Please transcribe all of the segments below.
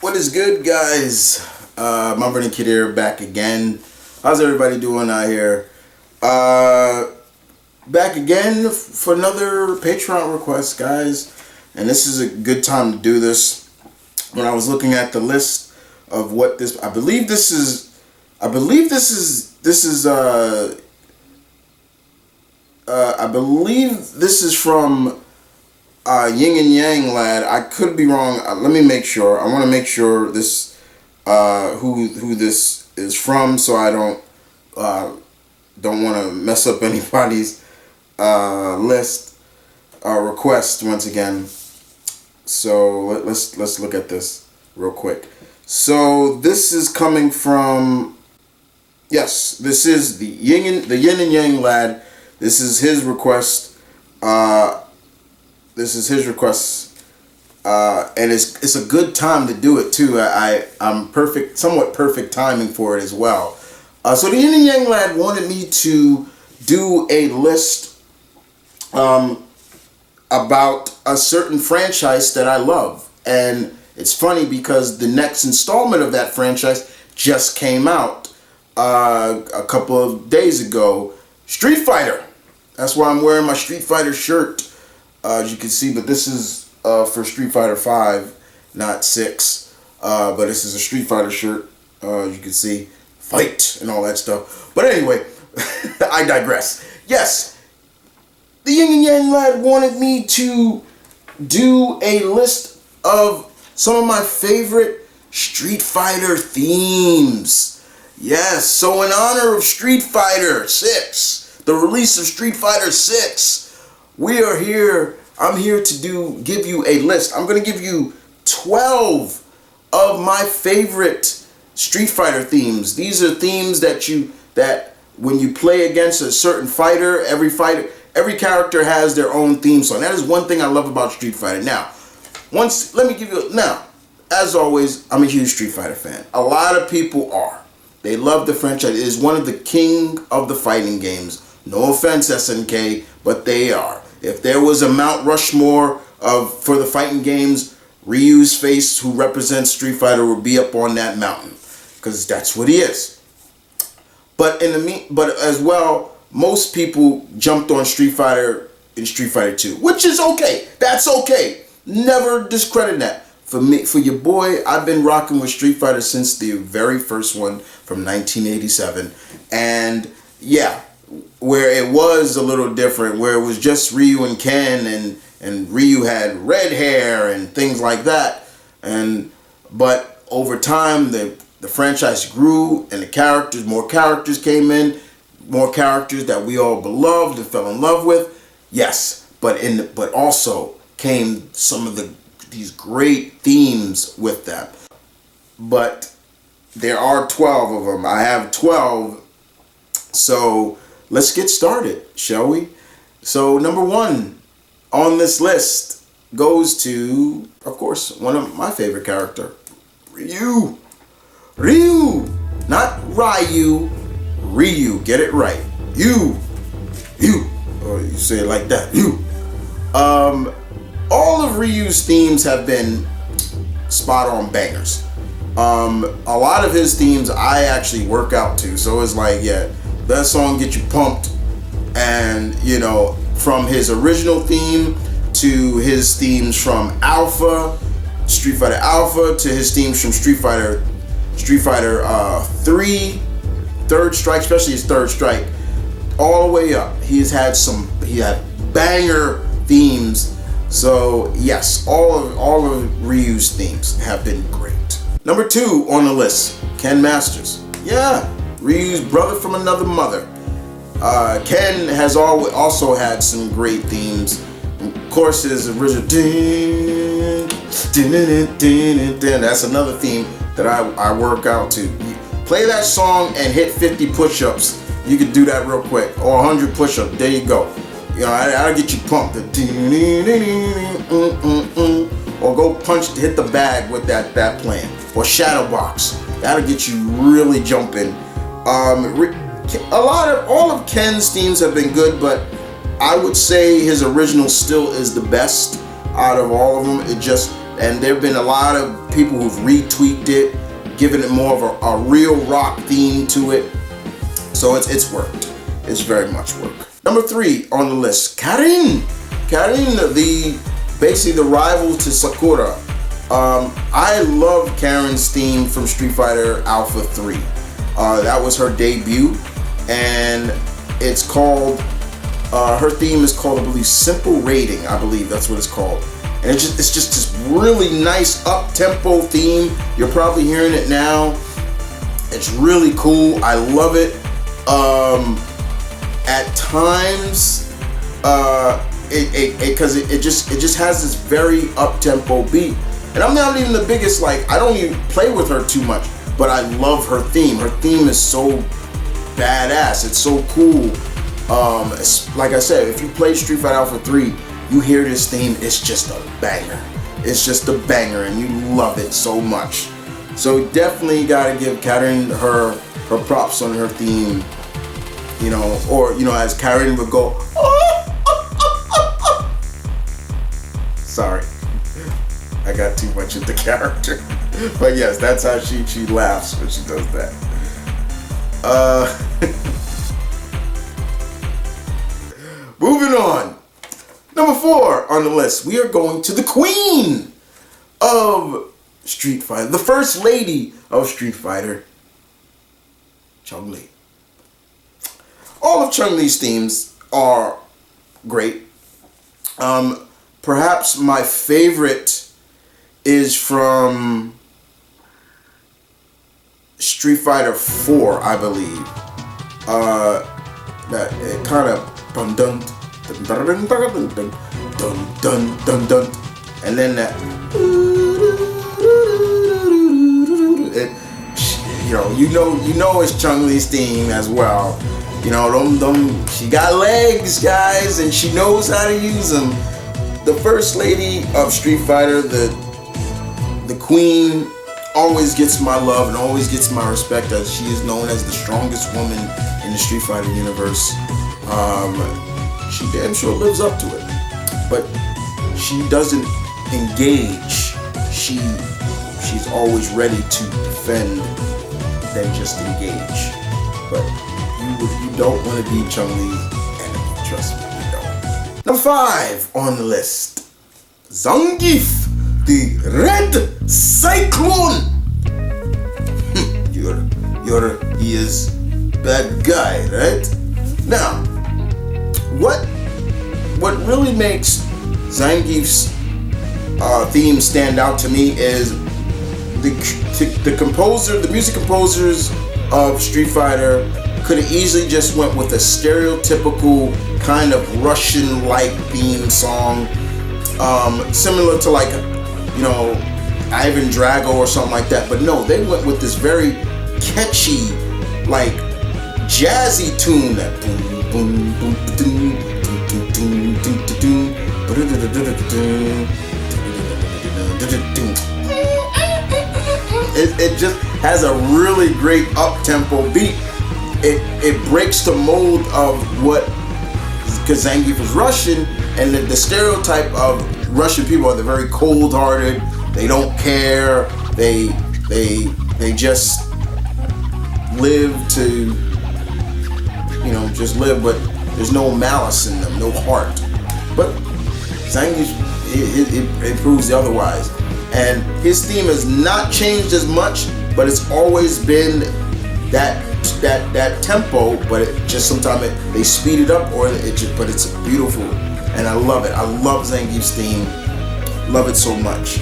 What is good, guys? M.V.K here, back again. How's everybody doing out here? Back again for another Patreon request, guys. And this is a good time to do this. When I was looking at the list of what this, I believe this is from Yin and Yang Lad. I could be wrong. Let me make sure. I want to make sure this who this is from, so I don't want to mess up anybody's list request once again. So let's look at this real quick. So this is coming from, yes, this is the Yin and Yang Lad. This is his request. This is his request, and it's a good time to do it too. I'm somewhat perfect timing for it as well. So the Yin and Yang Lad wanted me to do a list about a certain franchise that I love, and it's funny because the next installment of that franchise just came out a couple of days ago. Street Fighter. That's why I'm wearing my Street Fighter shirt. As you can see, but this is for Street Fighter 5, not 6. But this is a Street Fighter shirt. You can see, fight and all that stuff. But anyway, I digress. Yes, the Yin and Yang Lad wanted me to do a list of some of my favorite Street Fighter themes. Yes, so in honor of Street Fighter 6, the release of Street Fighter 6, I'm here to give you a list. I'm going to give you 12 of my favorite Street Fighter themes. These are themes that when you play against a certain fighter, every character has their own theme song. That is one thing I love about Street Fighter. Now, as always, I'm a huge Street Fighter fan. A lot of people are. They love the franchise. It is one of the king of the fighting games. No offense, SNK, but they are. If there was a Mount Rushmore for the fighting games, Ryu's face, who represents Street Fighter, would be up on that mountain, because that's what he is. But as well, most people jumped on Street Fighter in Street Fighter 2, which is okay. That's okay. Never discredit that. For your boy, I've been rocking with Street Fighter since the very first one from 1987, and yeah. Where it was a little different, where it was just Ryu and Ken, and Ryu had red hair and things like that. But over time, the franchise grew, and more characters came in, more characters that we all beloved and fell in love with. Yes, but also came some of these great themes with them. But there are 12 of them. I have 12, so let's get started, shall we? So number 1 on this list goes to, of course, one of my favorite character, Ryu. Ryu, not Ryu. Ryu, get it right. You, or you say it like that. You. All of Ryu's themes have been spot on bangers. A lot of his themes I actually work out to, so it's like, yeah. That song get you pumped, and from his original theme to his themes from Street Fighter Alpha, to his themes from Street Fighter 3, Third Strike, especially his Third Strike, all the way up. He had banger themes. So yes, all of Ryu's themes have been great. Number 2 on the list, Ken Masters. Yeah. Ryu's brother from another mother. Ken has also had some great themes. Of course, his original that's another theme that I work out to. Play that song and hit 50 push-ups. You can do that real quick, or 100 push-ups. There you go. That'll get you pumped. Or go hit the bag with that playing. Or Shadow Box. That'll get you really jumping. All of Ken's themes have been good, but I would say his original still is the best out of all of them. And there have been a lot of people who've retweaked it, given it more of a real rock theme to it. So it's worked. It's very much worked. Number 3 on the list, Karin. Karin, basically the rival to Sakura. I love Karin's theme from Street Fighter Alpha 3. That was her debut, and it's called, her theme is called, I believe, Simple Rating. I believe that's what it's called. And it's just this really nice up-tempo theme. You're probably hearing it now. It's really cool. I love it. At times, because it just has this very up-tempo beat. And I'm not even the biggest, like, I don't even play with her too much, but I love her theme. Her theme is so badass. It's so cool. Like I said, if you play Street Fighter Alpha 3, you hear this theme, it's just a banger. It's just a banger, and you love it so much. So definitely gotta give Karin her props on her theme. You know, or, you know, as Karin would go, sorry, I got too much into character. But yes, that's how she laughs when she does that. Moving on. Number 4 on the list, we are going to the queen of Street Fighter, the first lady of Street Fighter, Chung Lee. All of Chung Lee's themes are great. Perhaps my favorite is from Street Fighter 4, I believe. That it kind of dun dun dun dun dun dun dun dun dun, and then that. You know it's Chung Lee's theme as well. You know, she got legs, guys, and she knows how to use them. The first lady of Street Fighter, the queen, always gets my love and always gets my respect, as she is known as the strongest woman in the Street Fighter universe. She damn sure lives up to it, but she doesn't engage. She's always ready to defend than just engage. But you don't want to be Chung Lee's enemy, trust me, you don't. Number 5 on the list, Zangief, the Red Cyclone. He is bad guy, right? Now, what really makes Zangief's theme stand out to me is the music composers of Street Fighter could have easily just went with a stereotypical kind of Russian-like theme song, similar to, like, you know, Ivan Drago or something like that. But no, they went with this very catchy, like, jazzy tune that boom boom boom boom boom boom boom. It just has a really great up-tempo beat. It breaks the mold of what, because Zangief is Russian, and the stereotype of Russian people are they're very cold-hearted. They don't care. They just live to, you know, just live, but there's no malice in them, no heart. But Zangief, it proves the otherwise. And his theme has not changed as much, but it's always been that tempo, but it just sometimes they speed it up, or but it's beautiful, and I love it. I love Zangief's theme, love it so much.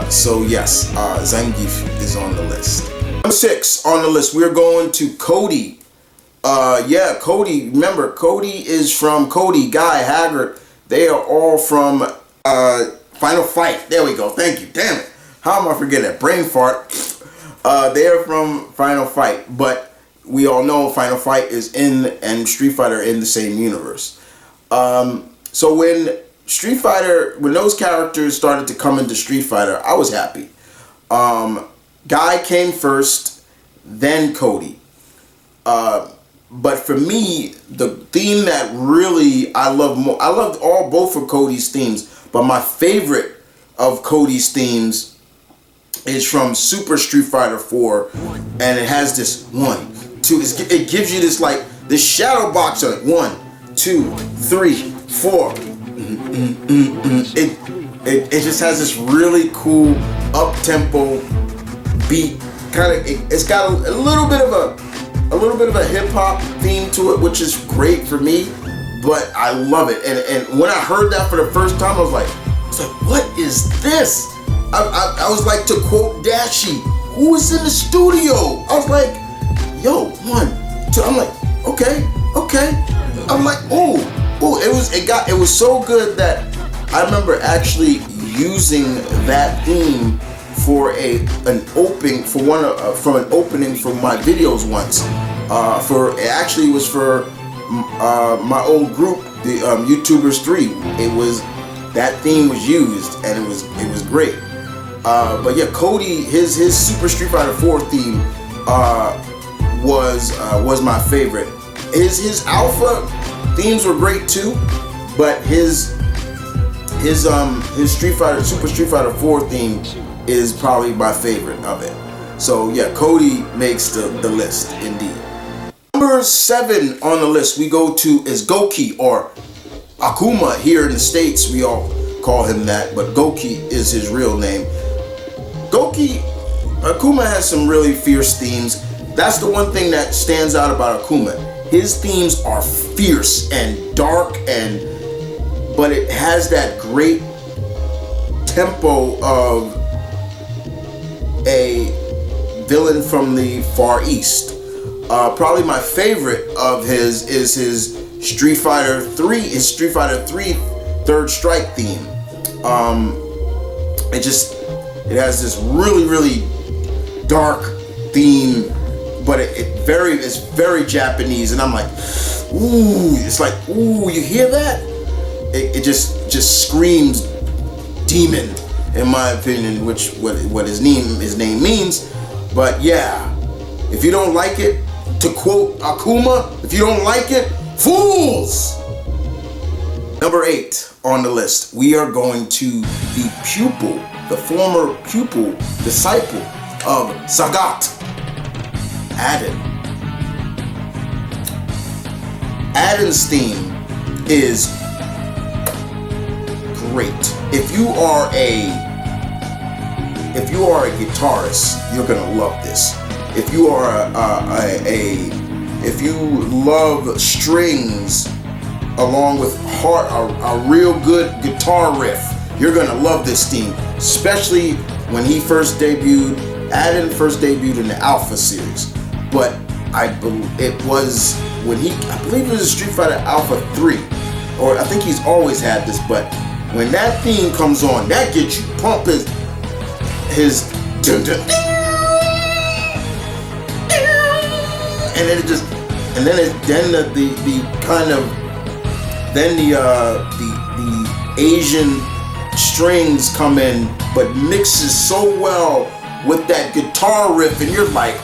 So yes, Zangief is on the list. Number 6 on the list, we're going to Cody. Cody. Remember, Cody is from Cody, Guy, Haggard. They are all from Final Fight. There we go. Thank you. Damn it. How am I forgetting that? Brain fart. They are from Final Fight, but we all know Final Fight is and Street Fighter in the same universe. So when those characters started to come into Street Fighter, I was happy. Guy came first, then Cody. But for me, the theme that really I love more, I loved both of Cody's themes, but my favorite of Cody's themes is from Super Street Fighter 4, and it has this 1, 2. It gives you this like this shadow box of 1, 2, 3, 4. It just has this really cool up tempo beat. It's got a little bit of a hip hop theme to it, which is great for me. But I love it, and when I heard that for the first time, I was like, what is this? I was like, to quote Dashi, who is in the studio? I was like, yo, 1, 2. I'm like, okay. I'm like, it was so good that I remember actually using that theme for an opening for my videos once. It was for my old group, the YouTubers 3. That theme was used, and it was great. But yeah, Cody, his Super Street Fighter 4 theme was my favorite. His Alpha themes were great too, but his Super Street Fighter 4 theme is probably my favorite of it. So yeah, Cody makes the list indeed. Number 7 on the list we go to is Goki, or Akuma here in the States. We all call him that, but Goki is his real name. Akuma has some really fierce themes. That's the one thing that stands out about Akuma. His themes are fierce and dark, but it has that great tempo of a villain from the Far East. Probably my favorite of his is his Street Fighter 3 Third Strike theme. It has this really, really dark theme, but it's very Japanese, and I'm like, ooh, it's like, ooh, you hear that? It just screams demon, in my opinion, what his name means. But yeah, if you don't like it, to quote Akuma, if you don't like it, fools! Number 8 on the list, we are going to the Pupil, the former pupil, disciple of Sagat, Adin. Adin's theme is great. If you are a guitarist, you're gonna love this. If you are if you love strings along with a real good guitar riff, you're gonna love this theme. Especially when he first debuted. Adin first debuted in the Alpha series, but I believe it was Street Fighter Alpha 3, or I think he's always had this, but when that theme comes on, that gets you pumped. His dun, dun, and then the Asian strings come in, but mixes so well with that guitar riff, and you're like,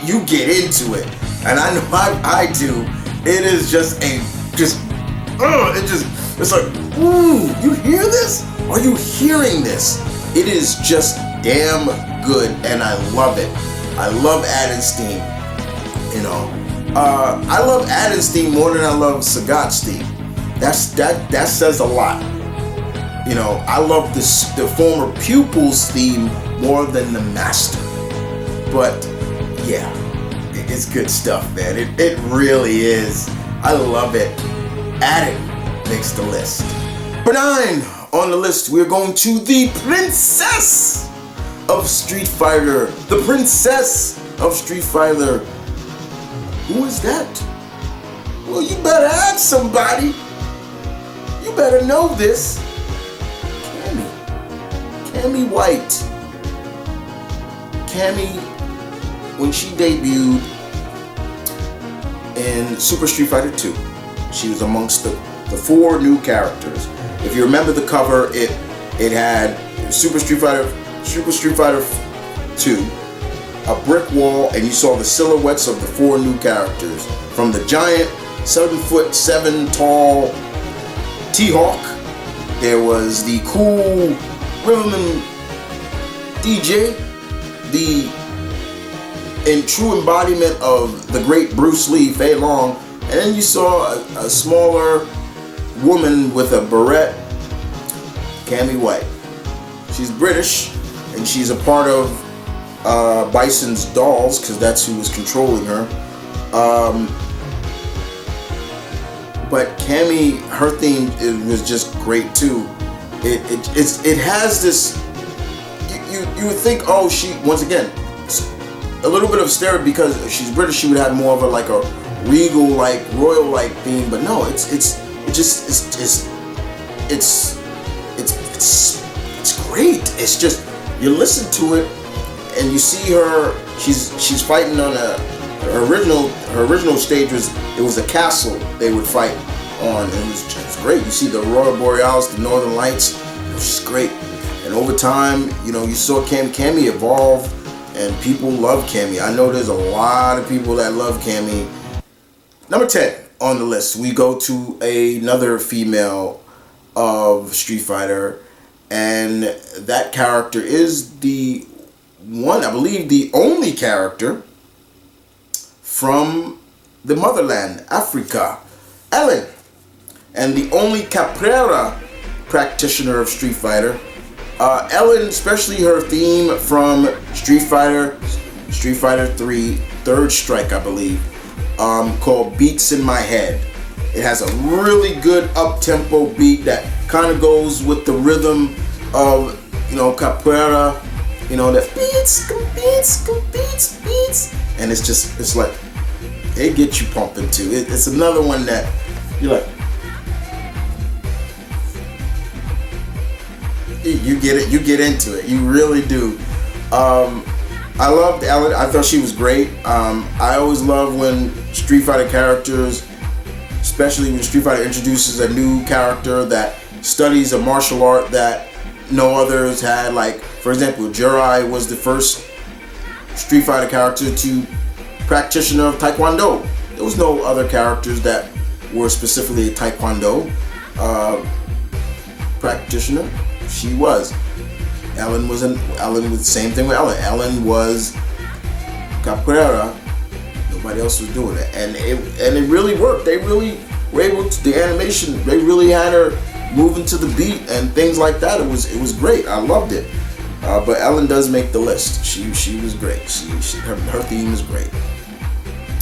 you get into it, and I know I do. It is it's like, ooh, you hear this? Are you hearing this? It is just damn good, and I love it. I love Adin's theme. I love Adin's theme more than I love Sagat's theme. That says a lot. I love the former Pupil's theme more than the Master. But yeah, it's good stuff, man. It really is. I love it. Adin makes the list. Number 9 on the list, we're going to the Princess of Street Fighter. The Princess of Street Fighter. Who is that? Well, you better ask somebody. You better know this. Cami White. Cami, when she debuted in Super Street Fighter 2, she was amongst the 4 new characters. If you remember the cover, it had Super Street Fighter 2, a brick wall, and you saw the silhouettes of the 4 new characters. From the giant 7'7" tall T-Hawk, there was the cool DJ, the in true embodiment of the great Bruce Lee, Fei Long, and then you saw a smaller woman with a beret, Cami White. She's British, and she's a part of Bison's Dolls, because that's who was controlling her. But Cami, her theme, it was just great too. It has this. You would think, oh, she, once again, a little bit of stereotype, because she's British, she would have more of a like a regal, like royal like theme. But no, it's great. It's just, you listen to it and you see her. She's fighting on her original stage was a castle they would fight on, and it was great. You see the Aurora Borealis, the Northern Lights. It was just great. And over time, you saw Cami evolve, and people love Cami. I know there's a lot of people that love Cami. Number 10 on the list, we go to another female of Street Fighter, and that character is the one, I believe, the only character from the motherland, Africa, Ellen, and the only Capoeira practitioner of Street Fighter. Ellen, especially her theme from Street Fighter 3, Third Strike, I believe, called Beats in My Head. It has a really good up-tempo beat that kind of goes with the rhythm of, Capoeira, that beats, and it's like, it gets you pumping too. It's another one that you're like, you get it, you get into it, you really do. I loved Ellen. I thought she was great. I always love when Street Fighter characters, especially when Street Fighter introduces a new character that studies a martial art that no others had. Like, for example, Jirai was the first Street Fighter character to practitioner of Taekwondo. There was no other characters that were specifically a Taekwondo practitioner. She was. Ellen was the same thing with Ellen. Ellen was Capoeira. Nobody else was doing it, and it really worked. They really were able to, the animation. They really had her moving to the beat and things like that. It was great. I loved it. But Ellen does make the list. She was great. Her theme is great.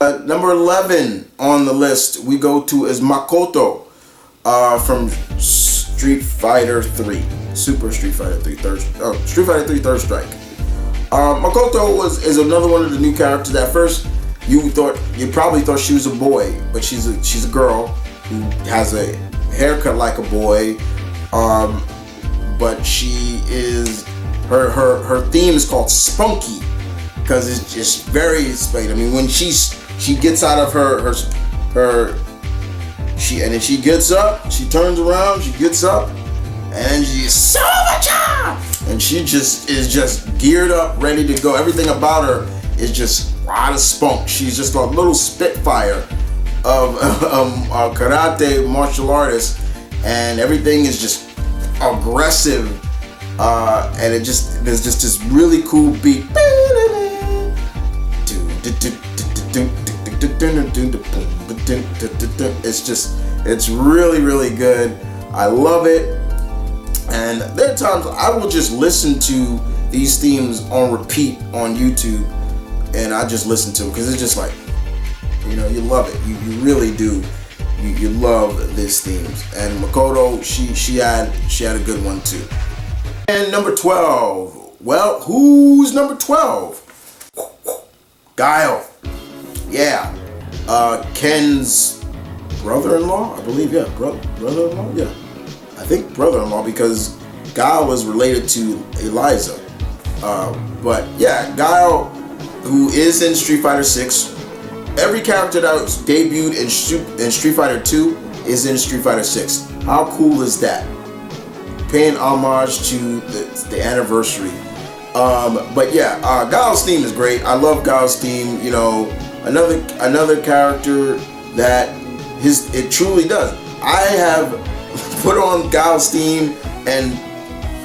Number 11 on the list we go to is Makoto from Street Fighter 3, Super Street Fighter 3, Street Fighter 3 Third Strike. Makoto is another one of the new characters. At first, you probably thought she was a boy, but she's a girl who has a haircut like a boy. But she is her theme is called Spunky, because it's just very spade. I mean, when she gets out of and then she gets up, she turns around, she gets up, and she's Silvercha! And she just is just geared up, ready to go. Everything about her is just a lot of spunk. She's just a little spitfire of a karate martial artist, and everything is just aggressive, and there's just this really cool beat. It's really, really good. I love it. And there are times I will just listen to these themes on repeat on YouTube, and I just listen to them because it's just like, you love it. You really do. You love these themes. And Makoto, she had a good one too. And number 12. Well, who's number 12? Guile. Yeah. Ken's brother-in-law, I believe. Yeah, brother-in-law. Yeah, I think brother-in-law, because Guile was related to Eliza. But yeah, Guile, who is in Street Fighter 6. Every character that was debuted in Street Fighter 2 is in Street Fighter 6. How cool is that? Paying homage to the anniversary. But yeah, Guile's theme is great. I love Guile's theme. Another character that it truly does. I have put on Guile's theme, and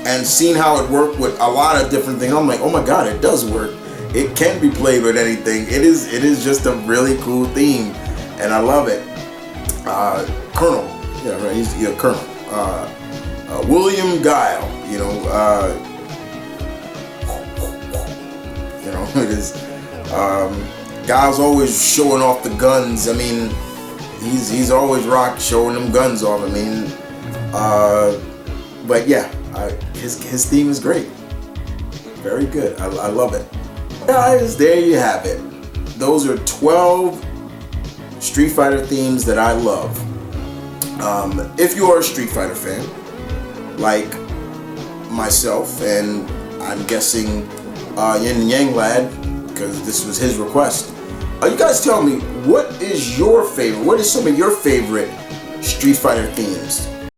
and seen how it worked with a lot of different things. I'm like, oh my god, it does work. It can be played with anything. It is just a really cool theme, and I love it. Colonel, yeah, right, he's Colonel. William Guile, it is. Guys always showing off the guns. I mean, he's always showing them guns off. I mean, but yeah, his theme is great. Very good. I love it. Guys, there you have it. Those are 12 Street Fighter themes that I love. If you are a Street Fighter fan, like myself, and I'm guessing Yin Yang Lad, because this was his request, you guys tell me, what is your favorite? What is some of your favorite Street Fighter themes?